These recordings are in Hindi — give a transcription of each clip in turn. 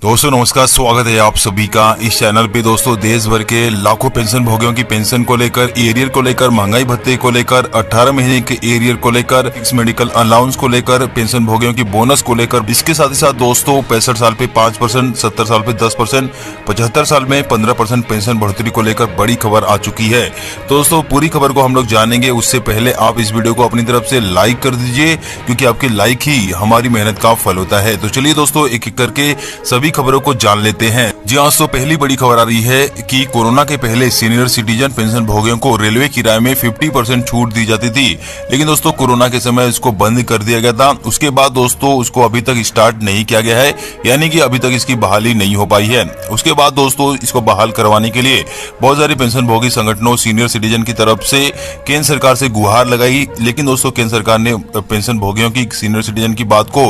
दोस्तों नमस्कार, स्वागत है आप सभी का इस चैनल पे। दोस्तों देश भर के लाखों पेंशन भोगियों की पेंशन को लेकर, एरियर को लेकर, महंगाई भत्ते को लेकर, 18 महीने के एरियर को लेकर, फिक्स मेडिकल अलाउंस को लेकर, पेंशन भोगियों की बोनस को लेकर, इसके साथ ही साथ दोस्तों 65 साल पे 5%, 70 साल पे 10%, 75 साल में 15% पेंशन बढ़ोतरी को लेकर बड़ी खबर आ चुकी है। दोस्तों पूरी खबर को हम लोग जानेंगे, उससे पहले आप इस वीडियो को अपनी तरफ से लाइक कर दीजिए, क्योंकि आपके लाइक ही हमारी मेहनत का फल होता है। तो चलिए दोस्तों एक एक करके सभी खबरों को जान लेते हैं। जी हाँ, तो पहली बड़ी खबर आ रही है कि कोरोना के पहले सीनियर सिटीजन पेंशन भोगियों को रेलवे किराए में 50% छूट दी जाती थी, लेकिन दोस्तों कोरोना के समय इसको बंद कर दिया गया था। उसके बाद दोस्तों उसको अभी तक स्टार्ट नहीं किया गया है, यानी कि अभी तक इसकी बहाली नहीं हो पाई है। उसके बाद दोस्तों इसको बहाल करवाने के लिए बहुत सारे पेंशन भोगी संगठनों सीनियर सिटीजन की तरफ से केंद्र सरकार से गुहार लगाई, लेकिन दोस्तों केंद्र सरकार ने पेंशन भोगियों की सीनियर सिटीजन की बात को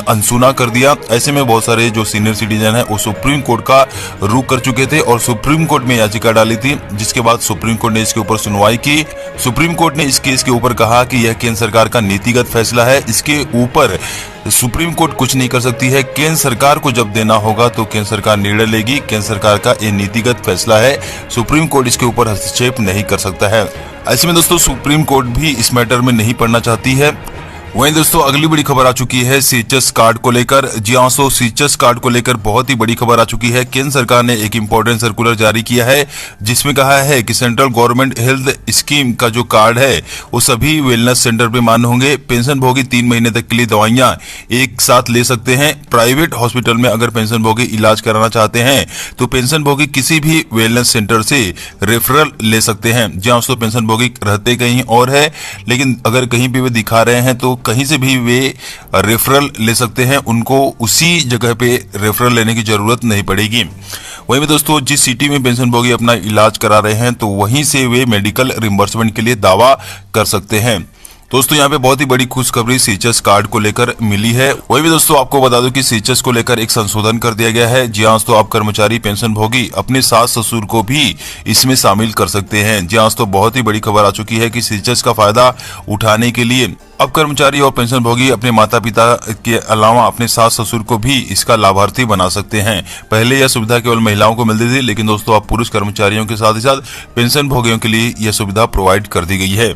अनसुना कर दिया। ऐसे में बहुत सारे जो सीनियर सिटीजन है वो सुप्रीम कोर्ट का रुख कर चुके थे और सुप्रीम कोर्ट में याचिका डाली थी, जिसके बाद सुप्रीम कोर्ट ने इसके ऊपर सुनवाई की। सुप्रीम कोर्ट ने इस केस के ऊपर कहा कि यह केंद्र सरकार का नीतिगत फैसला है, इसके ऊपर सुप्रीम कोर्ट कुछ नहीं कर सकती है। केंद्र सरकार को जब देना होगा तो केंद्र सरकार निर्णय लेगी, केंद्र सरकार का ये नीतिगत फैसला है, सुप्रीम कोर्ट इसके ऊपर हस्तक्षेप नहीं कर सकता है। ऐसे में दोस्तों सुप्रीम कोर्ट भी इस मैटर में नहीं पड़ना चाहती है। वहीं दोस्तों अगली बड़ी खबर आ चुकी है सीएचएस कार्ड को लेकर। जी हाँ, सीएचएस कार्ड को लेकर बहुत ही बड़ी खबर आ चुकी है। केंद्र सरकार ने एक इंपॉर्टेंट सर्कुलर जारी किया है, जिसमें कहा है कि सेंट्रल गवर्नमेंट हेल्थ स्कीम का जो कार्ड है वो सभी वेलनेस सेंटर पे मान्य होंगे। पेंशन भोगी 3 महीने तक के लिए दवाइयां एक साथ ले सकते हैं। प्राइवेट हॉस्पिटल में अगर पेंशन भोगी इलाज कराना चाहते हैं तो पेंशन भोगी किसी भी वेलनेस सेंटर से रेफरल ले सकते हैं। जी हाँ, पेंशन भोगी रहते कहीं और है, लेकिन अगर कहीं भी वे दिखा रहे हैं तो कहीं से भी वे रेफरल ले सकते हैं, उनको उसी जगह पे रेफरल लेने की जरूरत नहीं पड़ेगी। वहीं में दोस्तों जिस सिटी में पेंशन भोगी अपना इलाज करा रहे हैं तो वहीं से वे मेडिकल रिम्बर्समेंट के लिए दावा कर सकते हैं। दोस्तों यहाँ पे बहुत ही बड़ी खुशखबरी सीएचएस कार्ड को लेकर मिली है। वही भी दोस्तों आपको बता दूं कि सीएचएस को लेकर एक संशोधन कर दिया गया है। जी हाँ, तो आप कर्मचारी पेंशन भोगी अपने सास ससुर को भी इसमें शामिल कर सकते हैं। जी हाँ, तो बहुत ही बड़ी खबर आ चुकी है कि सीएचएस का फायदा उठाने के लिए अब कर्मचारी और पेंशन भोगी अपने माता पिता के अलावा अपने सास ससुर को भी इसका लाभार्थी बना सकते हैं। पहले यह सुविधा केवल महिलाओं को मिलती थी, लेकिन दोस्तों अब पुरुष कर्मचारियों के साथ ही साथ पेंशन भोगियों के लिए यह सुविधा प्रोवाइड कर दी गई है।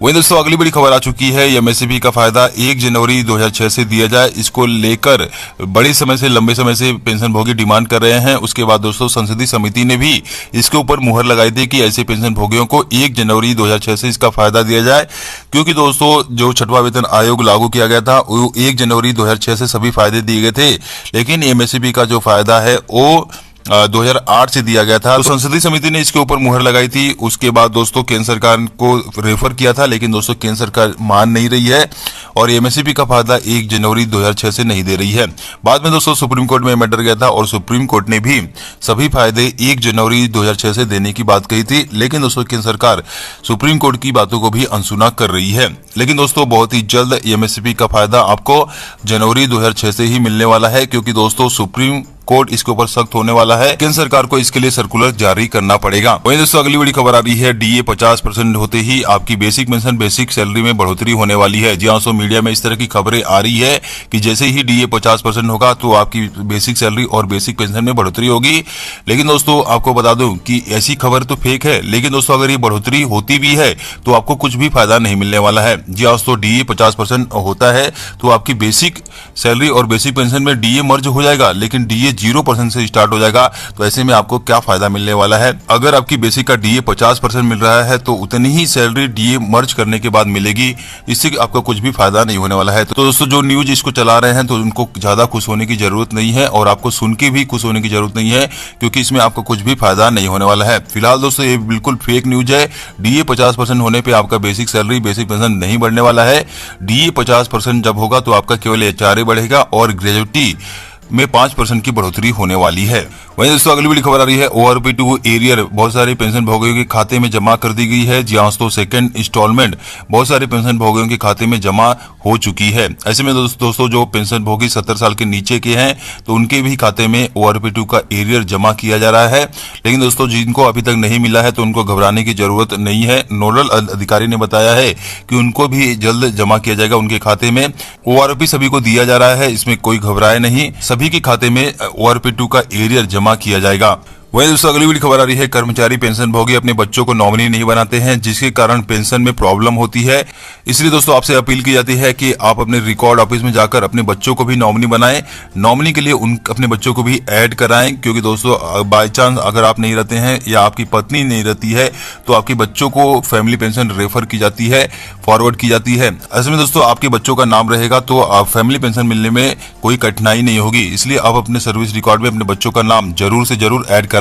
वहीं दोस्तों अगली बड़ी खबर आ चुकी है, एमएसपी का फायदा 1 जनवरी 2006 से दिया जाए। इसको लेकर बड़े समय से लंबे समय से पेंशन भोगी डिमांड कर रहे हैं। उसके बाद दोस्तों संसदीय समिति ने भी इसके ऊपर मुहर लगाई थी कि ऐसे पेंशन भोगियों को 1 जनवरी 2006 से इसका फायदा दिया जाए, क्योंकि दोस्तों जो 6वां वेतन आयोग लागू किया गया था वो 1 जनवरी 2006 से सभी फायदे दिए गए थे, लेकिन एमएसपी का जो फायदा है वो 2008 से दिया गया था। तो संसदीय समिति ने इसके ऊपर मुहर लगाई थी। उसके बाद दोस्तों केंद्र सरकार को रेफर किया था, लेकिन दोस्तों केंद्र सरकार मान नहीं रही है और एमएसपी का फायदा 1 जनवरी 2006 से नहीं दे रही है। बाद में दोस्तों सुप्रीम कोर्ट में मैटर गया था और सुप्रीम कोर्ट ने भी सभी फायदे 1 जनवरी 2006 से देने की बात कही थी, लेकिन दोस्तों केंद्र सरकार सुप्रीम कोर्ट की बातों को भी अनसुना कर रही है। लेकिन दोस्तों बहुत ही जल्द एमएसपी का फायदा आपको जनवरी 2006 से ही मिलने वाला है, क्योंकि दोस्तों सुप्रीम कोर्ट इसके ऊपर सख्त होने वाला है। केंद्र सरकार को इसके लिए सर्कुलर जारी करना पड़ेगा। वहीं दोस्तों अगली बड़ी खबर आ रही है, डीए 50% होते ही आपकी बेसिक पेंशन बेसिक सैलरी में बढ़ोतरी होने वाली है। जी हाँ, मीडिया में इस तरह की खबरें आ रही है कि जैसे ही डीए 50% होगा तो आपकी बेसिक सैलरी और बेसिक पेंशन में बढ़ोतरी होगी। लेकिन दोस्तों आपको बता दूं कि ऐसी खबर तो फेक है, लेकिन दोस्तों अगर ये बढ़ोतरी होती भी है तो आपको कुछ भी फायदा नहीं मिलने वाला है। जी हाँ, दोस्तों डीए 50% होता है तो आपकी बेसिक सैलरी और बेसिक पेंशन में डीए मर्ज हो जाएगा, लेकिन डीए 0% से स्टार्ट हो जाएगा। तो ऐसे में आपको क्या फायदा मिलने वाला है? अगर आपकी बेसिक का डीए 50% मिल रहा है तो उतनी ही सैलरी डीए मर्ज करने के बाद मिलेगी, इससे आपका कुछ भी फायदा नहीं होने वाला है। तो दोस्तों जो न्यूज इसको चला रहे हैं तो उनको ज्यादा खुश होने की जरूरत नहीं है और आपको सुन के भी खुश होने की जरूरत नहीं है, क्योंकि इसमें आपको कुछ भी फायदा नहीं होने वाला है। फिलहाल दोस्तों ये बिल्कुल फेक न्यूज है। डीए 50% होने पे आपका बेसिक सैलरी बेसिक पेंशन नहीं बढ़ने वाला है। डीए 50% जब होगा तो आपका केवल एचआरए बढ़ेगा और ग्रेजुएटी में 5% की बढ़ोतरी होने वाली है। वहीं दोस्तों अगली बड़ी खबर आ रही है, ORP2 एरियर बहुत सारे पेंशन भोगियों के खाते में जमा कर दी गई है। जी हाँ, तो सेकंड इंस्टॉलमेंट बहुत सारे पेंशन भोगियों के खाते में जमा हो चुकी है। ऐसे में दोस्तों जो पेंशन भोगी 70 साल के नीचे के हैं तो उनके भी खाते में ORP2 का एरियर जमा किया जा रहा है। लेकिन दोस्तों जिनको अभी तक नहीं मिला है तो उनको घबराने की जरूरत नहीं है। नोडल अधिकारी ने बताया है कि उनको भी जल्द जमा किया जाएगा उनके खाते में। ORP सभी को दिया जा रहा है, इसमें कोई घबराए नहीं। सभी के खाते में ORP2 का एरियर जमा किया जाएगा। वहीं दोस्तों अगली बड़ी खबर आ रही है, कर्मचारी पेंशन भोगी अपने बच्चों को नॉमिनी नहीं बनाते हैं, जिसके कारण पेंशन में प्रॉब्लम होती है। इसलिए दोस्तों आपसे अपील की जाती है कि आप अपने रिकॉर्ड ऑफिस में जाकर अपने बच्चों को भी नॉमिनी बनाएं। नॉमिनी के लिए अपने बच्चों को भी ऐड कराएं, क्योंकि दोस्तों बाय चांस अगर आप नहीं रहते हैं या आपकी पत्नी नहीं रहती है तो आपके बच्चों को फैमिली पेंशन रेफर की जाती है, फॉरवर्ड की जाती है। ऐसे में दोस्तों आपके बच्चों का नाम रहेगा तो आप फैमिली पेंशन मिलने में कोई कठिनाई नहीं होगी। इसलिए आप अपने सर्विस रिकॉर्ड में अपने बच्चों का नाम जरूर से जरूर ऐड कराएं।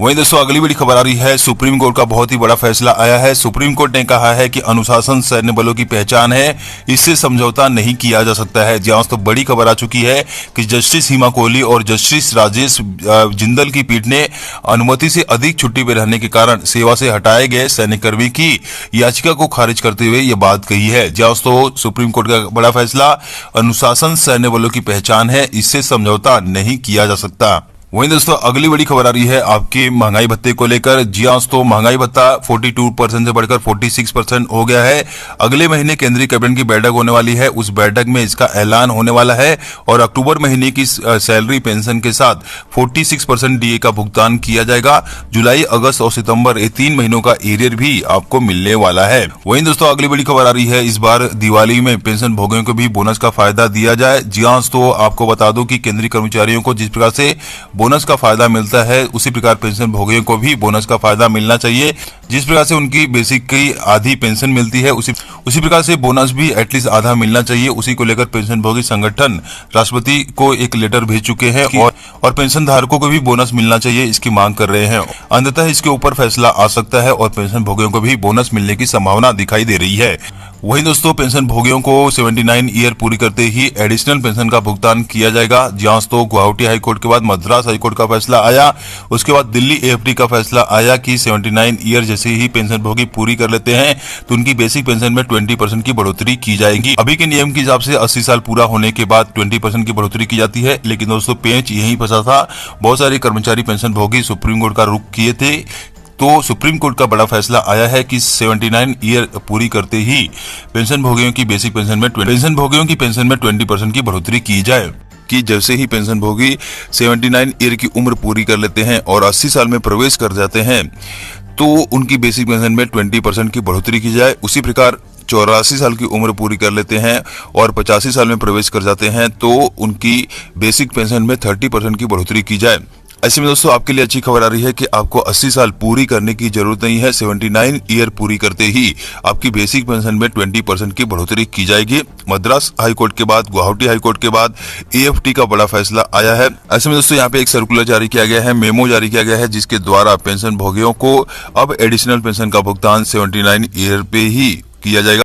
वहीं दोस्तों अगली बड़ी खबर आ रही है, सुप्रीम कोर्ट का बहुत ही बड़ा फैसला आया है। सुप्रीम कोर्ट ने कहा है कि अनुशासन सैन्य बलों की पहचान है, इससे समझौता नहीं किया जा सकता है। जहां तो बड़ी खबर आ चुकी है कि जस्टिस हिमा कोहली और जस्टिस राजेश जिंदल की पीठ ने अनुमति से अधिक छुट्टी पर रहने के कारण सेवा से हटाए गए सैन्यकर्मी की याचिका को खारिज करते हुए ये बात कही है। जहां तो सुप्रीम कोर्ट का बड़ा फैसला, अनुशासन सैन्य बलों की पहचान है, इससे समझौता नहीं किया जा सकता। वहीं दोस्तों अगली बड़ी खबर आ रही है आपके महंगाई भत्ते को लेकर। जी हाँ दोस्तों, महंगाई भत्ता 42% से बढ़कर 46% हो गया है। अगले महीने केंद्रीय कैबिनेट की बैठक होने वाली है, उस बैठक में इसका ऐलान होने वाला है और अक्टूबर महीने की सैलरी पेंशन के साथ 46% डीए का भुगतान किया जाएगा। जुलाई, अगस्त और सितंबर ये 3 महीनों का एरियर भी आपको मिलने वाला है। वहीं दोस्तों अगली बड़ी खबर आ रही है, इस बार दिवाली में पेंशन भोगियों को भी बोनस का फायदा दिया जाए। जी हाँ दोस्तों, आपको बता दूं कि केंद्रीय कर्मचारियों को जिस प्रकार से बोनस का फायदा मिलता है, उसी प्रकार पेंशन भोगियों को भी बोनस का फायदा मिलना चाहिए। जिस प्रकार से उनकी बेसिक की आधी पेंशन मिलती है, उसी प्रकार से बोनस भी एटलीस्ट आधा मिलना चाहिए। उसी को लेकर पेंशन भोगी संगठन राष्ट्रपति को एक लेटर भेज चुके हैं और पेंशन धारकों को भी बोनस मिलना चाहिए, इसकी मांग कर रहे हैं। अंततः इसके ऊपर फैसला आ सकता है और पेंशन भोगियों को भी बोनस मिलने की संभावना दिखाई दे रही है। वहीं दोस्तों पेंशन भोगियों को 79 ईयर पूरी करते ही एडिशनल पेंशन का भुगतान किया जाएगा। जहां तो गुवाहाटी हाईकोर्ट के बाद मद्रास हाईकोर्ट का फैसला आया, उसके बाद दिल्ली AFT का फैसला आया कि 79 ईयर जैसे ही पेंशन भोगी पूरी कर लेते हैं तो उनकी बेसिक पेंशन में 20% की बढ़ोतरी की जाएगी। अभी के नियम के हिसाब से 80 साल पूरा होने के बाद 20% की बढ़ोतरी की जाती है, लेकिन दोस्तों पेंच यहीं फंसा था। बहुत सारे कर्मचारी पेंशन भोगी सुप्रीम कोर्ट का रुख किए थे, तो सुप्रीम कोर्ट का बड़ा फैसला आया है कि 79 ईयर पूरी करते ही पेंशन भोगियों की बेसिक पेंशन में 20% की बढ़ोतरी की जाए। कि जैसे ही पेंशन भोगी 79 ईयर की उम्र पूरी कर लेते हैं और 80 साल में प्रवेश कर जाते हैं तो उनकी बेसिक पेंशन में 20% की बढ़ोतरी की जाए। उसी प्रकार 84 साल की उम्र पूरी कर लेते हैं और 85 साल में प्रवेश कर जाते हैं तो उनकी बेसिक पेंशन में 30% की बढ़ोतरी की जाए। ऐसे में दोस्तों आपके लिए अच्छी खबर आ रही है कि आपको 80 साल पूरी करने की जरूरत नहीं है। 79 ईयर पूरी करते ही आपकी बेसिक पेंशन में 20% की बढ़ोतरी की जाएगी। मद्रास हाईकोर्ट के बाद, गुवाहाटी हाईकोर्ट के बाद AFT का बड़ा फैसला आया है। ऐसे में दोस्तों यहाँ पे एक सर्कुलर जारी किया गया है, मेमो जारी किया गया है, जिसके द्वारा पेंशन भोगियों को अब एडिशनल पेंशन का भुगतान 79 ईयर पे ही किया जाएगा।